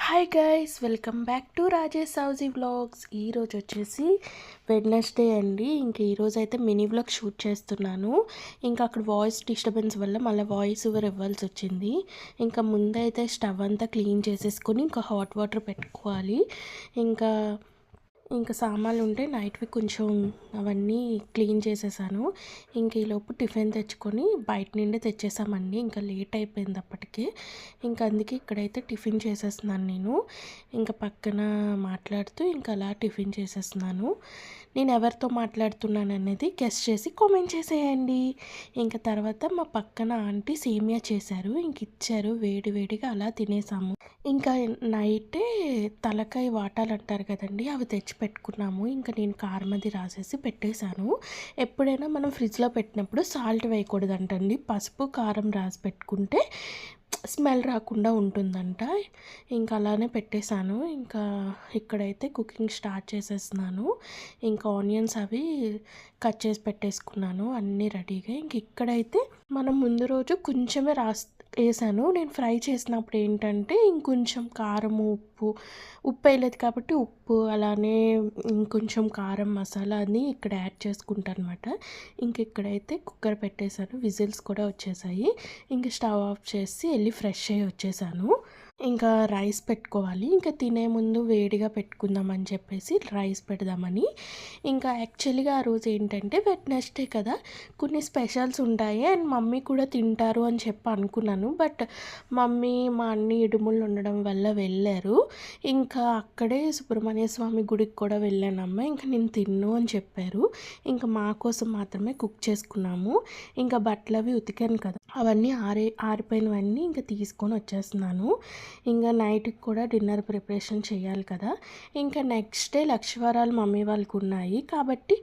Hi guys, welcome back to Rajesh Sowji vlogs. ఈరోజు వచ్చేసి Wednesday అండి. ఇంకా ఈరోజు అయితే మినీ వ్లాగ్ షూట్ చేస్తున్నాను. ఇంకా అక్కడ వాయిస్ డిస్టర్బెన్స్ వల్ల మళ్ళీ వాయిస్ ఓవర్ ఇవ్వాల్సి వచ్చింది. ఇంకా ముందైతే స్టవ్ అంతా క్లీన్ చేసేసుకొని ఇంకా హాట్ వాటర్ పెట్టుకోవాలి. ఇంకా ఇంకా సామాన్లు ఉంటే నైట్వి కొంచెం అవన్నీ క్లీన్ చేసేసాను. ఇంక ఈలోపు టిఫిన్ తెచ్చుకొని బయట నుండి తెచ్చేసామండి. ఇంకా లేట్ అయిపోయింది అప్పటికే. ఇంకా అందుకే ఇక్కడైతే టిఫిన్ చేసేస్తున్నాను నేను. ఇంకా పక్కన మాట్లాడుతూ ఇంకా అలా టిఫిన్ చేసేస్తున్నాను. నేను ఎవరితో మాట్లాడుతున్నాను అనేది గెస్ చేసి కామెంట్ చేసేయండి. ఇంకా తర్వాత మా పక్కన ఆంటీ సేమియా చేశారు, ఇంక ఇచ్చారు. వేడి వేడిగా అలా తినేసాము. ఇంకా నైటే తలకాయ వాటాలు అంటారు కదండి, అవి తెచ్చి పెట్టుకున్నాము. ఇంకా నేను కారం అది రాసేసి పెట్టేశాను. ఎప్పుడైనా మనం ఫ్రిడ్జ్లో పెట్టినప్పుడు సాల్ట్ వేయకూడదంటండి. పసుపు కారం రాసి పెట్టుకుంటే స్మెల్ రాకుండా ఉంటుందంట. ఇంకా అలానే పెట్టేశాను. ఇంకా ఇక్కడైతే కుకింగ్ స్టార్ట్ చేసేస్తున్నాను. ఇంకా ఆనియన్స్ అవి కట్ చేసి పెట్టేసుకున్నాను అన్నీ రెడీగా. ఇంక ఇక్కడైతే మనం ముందు రోజు కొంచెమే వేసాను. నేను ఫ్రై చేసినప్పుడు ఏంటంటే ఇంకొంచెం కారం ఉప్పు వేయలేదు కాబట్టి ఉప్పు, అలానే ఇంకొంచెం కారం మసాలా అని ఇక్కడ యాడ్ చేసుకుంటాను అనమాట. ఇంక ఇక్కడైతే కుక్కర్ పెట్టేశాను, విజిల్స్ కూడా వచ్చేసాయి. ఇంక స్టవ్ ఆఫ్ చేసి వెళ్ళి ఫ్రెష్ అయ్యి వచ్చేసాను. ఇంకా రైస్ పెట్టుకోవాలి. ఇంకా తినే ముందు వేడిగా పెట్టుకుందామని చెప్పేసి రైస్ పెడదామని. ఇంకా యాక్చువల్గా ఆ రోజు ఏంటంటే వెడ్నెస్డే కదా, కొన్ని స్పెషల్స్ ఉంటాయి అండ్ మమ్మీ కూడా తింటారు అని చెప్పి అనుకున్నాను. బట్ మమ్మీ మా అన్ని ఇడుములు ఉండడం వల్ల వెళ్ళారు. ఇంకా అక్కడే సుబ్రహ్మణ్య స్వామి గుడికి కూడా వెళ్ళానమ్మ. ఇంకా నేను తిన్ను అని చెప్పారు. ఇంకా మా కోసం మాత్రమే కుక్ చేసుకున్నాము. ఇంకా బట్టలు అవి ఉతికాను కదా, అవన్నీ ఆరిపోయినవన్నీ ఇంకా తీసుకొని వచ్చేస్తున్నాను. ఇంకా నైట్కి కూడా డిన్నర్ ప్రిపరేషన్ చేయాలి కదా. ఇంకా నెక్స్ట్ డే లక్షవారాలు మమ్మీ వాళ్ళకి ఉన్నాయి కాబట్టి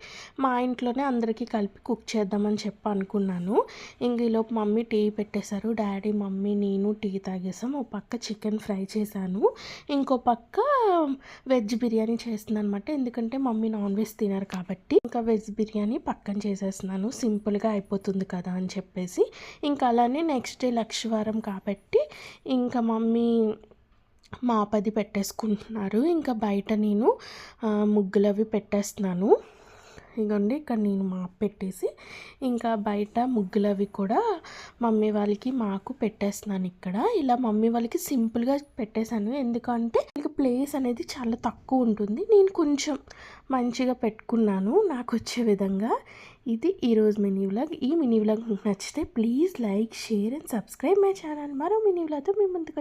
మా ఇంట్లోనే అందరికీ కలిపి కుక్ చేద్దామని చెప్పి అనుకున్నాను. ఇంక ఈలోపు మమ్మీ టీ పెట్టేశారు. డాడీ, మమ్మీ, నేను టీ తాగేసాం. ఓ పక్క చికెన్ ఫ్రై చేశాను, ఇంకో పక్క వెజ్ బిర్యానీ చేస్తున్నాను అనమాట. ఎందుకంటే మమ్మీ నాన్ వెజ్ తినరు కాబట్టి ఇంకా వెజ్ బిర్యానీ పక్కన చేసేస్తున్నాను. సింపుల్గా అయిపోతుంది కదా అని చెప్పేసి. ఇంకా అలానే నెక్స్ట్ డే లక్షవారం కాబట్టి ఇంకా మమ్మీ మాపది పెట్టేసుకుంటున్నారు. ఇంకా బయట నేను ముగ్గులు అవి పెట్టేస్తున్నాను. ఇదిగోండి, ఇక్కడ నేను మాప్ పెట్టేసి ఇంకా బయట ముగ్గులు అవి కూడా మమ్మీ వాళ్ళకి మాకు పెట్టేస్తున్నాను. ఇక్కడ ఇలా మమ్మీ వాళ్ళకి సింపుల్గా పెట్టేశాను. ఎందుకంటే ప్లేస్ అనేది చాలా తక్కువ ఉంటుంది. నేను కొంచెం మంచిగా పెట్టుకున్నాను నాకు వచ్చే విధంగా. ఇది ఈరోజు మినీ వ్లాగ్. ఈ మినీ వ్లాగ్ మీకు నచ్చితే please like, share and subscribe my channel. మరో మినీ వ్లాగ్తో మీ ముందుకు